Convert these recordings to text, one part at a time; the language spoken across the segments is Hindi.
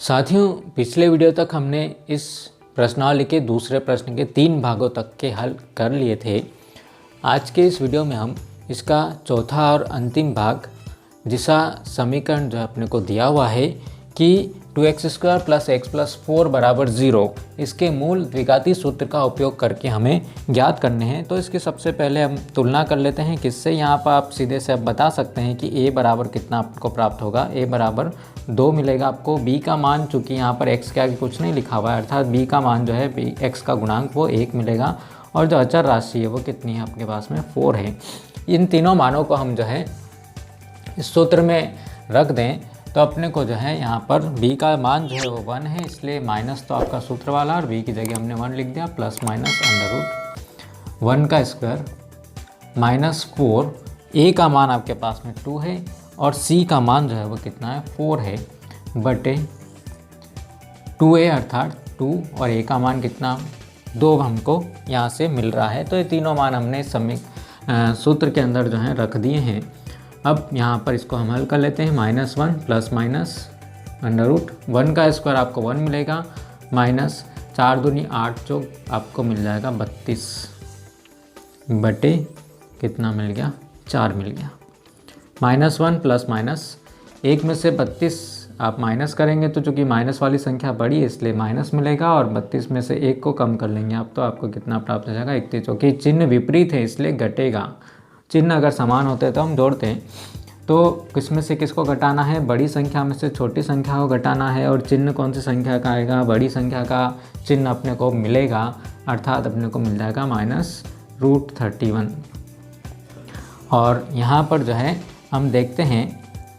साथियों, पिछले वीडियो तक हमने इस प्रश्नावली के दूसरे प्रश्न के 3 भागों तक के हल कर लिए थे। आज के इस वीडियो में हम इसका चौथा और अंतिम भाग, जिसका समीकरण जो अपने को दिया हुआ है कि 2x² + x + 4 = 0, इसके मूल द्विघाती सूत्र का उपयोग करके हमें ज्ञात करने हैं। तो इसकी सबसे पहले हम तुलना कर लेते हैं। किससे? यहाँ पर आप सीधे से अब बता सकते हैं कि a बराबर कितना आपको प्राप्त होगा। a बराबर 2 मिलेगा आपको। b का मान, चूँकि यहाँ पर x के आगे कुछ नहीं लिखा हुआ है, अर्थात b का मान जो है x का गुणांक वो 1 मिलेगा। और जो अचर राशि है वो कितनी है आपके पास में? 4 है। इन तीनों मानों को हम जो है इस सूत्र में रख दें तो अपने को जो है यहाँ पर b का मान जो है वो 1 है, इसलिए माइनस तो आपका सूत्र वाला, और b की जगह हमने 1 लिख दिया, प्लस माइनस √1² -4। a का मान आपके पास में 2 है और c का मान जो है वो कितना है? 4 है, बटे 2a अर्थात 2, और a का मान कितना? 2 हमको यहाँ से मिल रहा है। तो ये तीनों मान हमने सूत्र के अंदर जो है रख दिए हैं। अब यहाँ पर इसको हम हल कर लेते हैं। -1 प्लस माइनस √1² आपको 1 मिलेगा, माइनस 4 दूनी 8 जो आपको मिल जाएगा 32, बटे कितना मिल गया? 4 मिल गया। -1 प्लस माइनस 1 में से 32 आप माइनस करेंगे तो चूँकि माइनस वाली संख्या बड़ी है इसलिए माइनस मिलेगा, और 32 में से 1 को कम कर लेंगे आप तो आपको कितना प्राप्त हो जाएगा? 31। चूँकि चिन्ह विपरीत है इसलिए घटेगा। चिन्ह अगर समान होते तो हम जोड़ते हैं। तो किस में से किसको घटाना है? बड़ी संख्या में से छोटी संख्या को घटाना है। और चिन्ह कौन सी संख्या का आएगा? बड़ी संख्या का चिन्ह अपने को मिलेगा, अर्थात अपने को मिल जाएगा -√31। और यहाँ पर जो है हम देखते हैं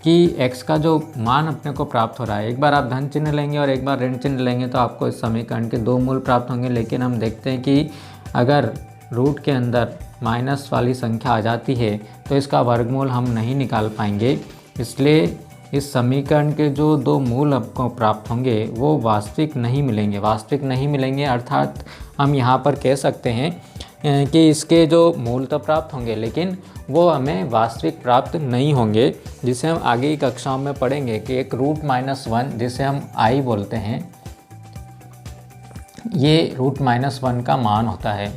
कि x का जो मान अपने को प्राप्त हो रहा है, एक बार आप धन चिन्ह लेंगे और एक बार ऋण चिन्ह लेंगे तो आपको इस समीकरण के 2 मूल प्राप्त होंगे। लेकिन हम देखते हैं कि अगर रूट के अंदर माइनस वाली संख्या आ जाती है तो इसका वर्गमूल हम नहीं निकाल पाएंगे, इसलिए इस समीकरण के जो 2 मूल आपको प्राप्त होंगे वो वास्तविक नहीं मिलेंगे। अर्थात हम यहाँ पर कह सकते हैं कि इसके जो मूल तो प्राप्त होंगे लेकिन वो हमें वास्तविक प्राप्त नहीं होंगे, जिसे हम आगे की कक्षाओं में पढ़ेंगे कि एक √-1 जिसे हम i बोलते हैं, ये √-1 का मान होता है।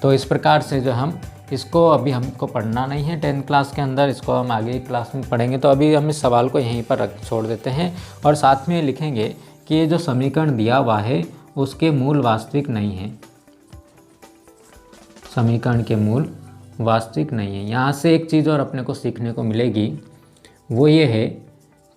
तो इस प्रकार से जो हम इसको अभी हमको पढ़ना नहीं है 10th क्लास के अंदर, इसको हम आगे क्लास में पढ़ेंगे। तो अभी हम इस सवाल को यहीं पर छोड़ देते हैं और साथ में लिखेंगे कि ये जो समीकरण दिया हुआ है उसके मूल वास्तविक नहीं है। समीकरण के मूल वास्तविक नहीं है। यहाँ से एक चीज़ और अपने को सीखने को मिलेगी, वो ये है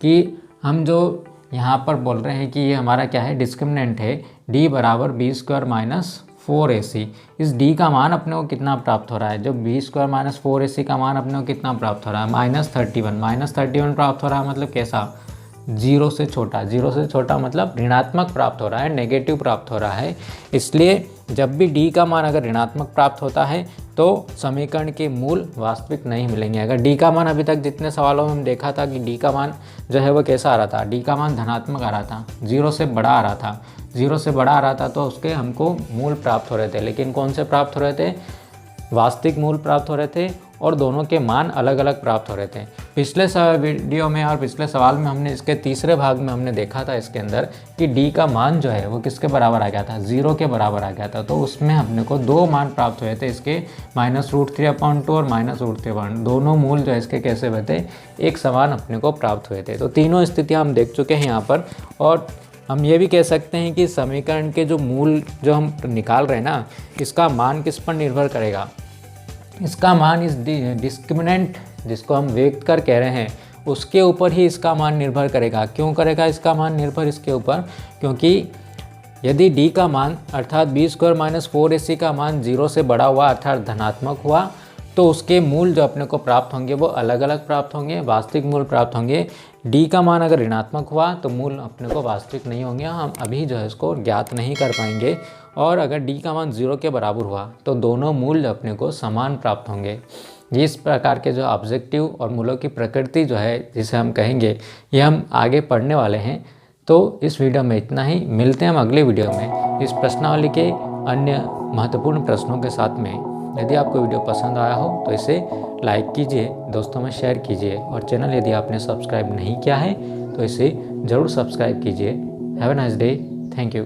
कि हम जो यहाँ पर बोल रहे हैं कि ये हमारा क्या है? डिस्क्रिमिनेंट है। d बराबर b² - 4ac। इस d का मान अपने को कितना प्राप्त हो रहा है? जो b² - 4ac का मान अपने को कितना प्राप्त हो रहा है? -31 प्राप्त हो रहा है। मतलब कैसा? 0 से छोटा। 0 से छोटा मतलब ऋणात्मक प्राप्त हो रहा है, नेगेटिव प्राप्त हो रहा है। इसलिए जब भी d का मान अगर ऋणात्मक प्राप्त होता है तो समीकरण के मूल वास्तविक नहीं मिलेंगे। अगर d का मान, अभी तक जितने सवालों में हम देखा था कि d का मान जो है वो कैसा आ रहा था? d का मान धनात्मक आ रहा था, 0 से बड़ा आ रहा था। 0 से बड़ा आ रहा था तो उसके हमको मूल प्राप्त हो रहे थे। लेकिन कौन से प्राप्त हो रहे थे? वास्तविक मूल प्राप्त हो रहे थे, और दोनों के मान अलग अलग प्राप्त हो रहे थे। पिछले वीडियो में और पिछले सवाल में हमने इसके तीसरे भाग में हमने देखा था इसके अंदर कि d का मान जो है वो किसके बराबर आ गया था? 0 के बराबर आ गया था। तो उसमें अपने को 2 मान प्राप्त हुए थे, इसके -√3/2 और -√3/2। दोनों मूल जो है इसके कैसे हुए थे? एक समान अपने को प्राप्त हुए थे। तो तीनों स्थितियाँ हम देख चुके हैं यहाँ पर। और हम ये भी कह सकते हैं कि समीकरण के जो मूल जो हम निकाल रहे हैं ना, इसका मान किस पर निर्भर करेगा? इसका मान इस डिस्क्रिमिनेंट जिसको हम वेक्टर कह रहे हैं उसके ऊपर ही इसका मान निर्भर करेगा। क्यों करेगा इसका मान निर्भर इसके ऊपर? क्योंकि यदि d का मान अर्थात b² - 4ac का मान 0 से बड़ा हुआ अर्थात धनात्मक हुआ तो उसके मूल जो अपने को प्राप्त होंगे वो अलग अलग प्राप्त होंगे, वास्तविक मूल प्राप्त होंगे। d का मान अगर ऋणात्मक हुआ तो मूल अपने को वास्तविक नहीं होंगे, हम अभी जो है इसको ज्ञात नहीं कर पाएंगे। और अगर d का मान 0 के बराबर हुआ तो दोनों मूल अपने को समान प्राप्त होंगे। इस प्रकार के जो ऑब्जेक्टिव और मूलों की प्रकृति जो है जिसे हम कहेंगे, ये हम आगे पढ़ने वाले हैं। तो इस वीडियो में इतना ही। मिलते हैं हम अगले वीडियो में इस प्रश्नावली के अन्य महत्वपूर्ण प्रश्नों के साथ में। यदि आपको वीडियो पसंद आया हो तो इसे लाइक कीजिए, दोस्तों में शेयर कीजिए, और चैनल यदि आपने सब्सक्राइब नहीं किया है तो इसे ज़रूर सब्सक्राइब कीजिए। Have a nice day. Thank you.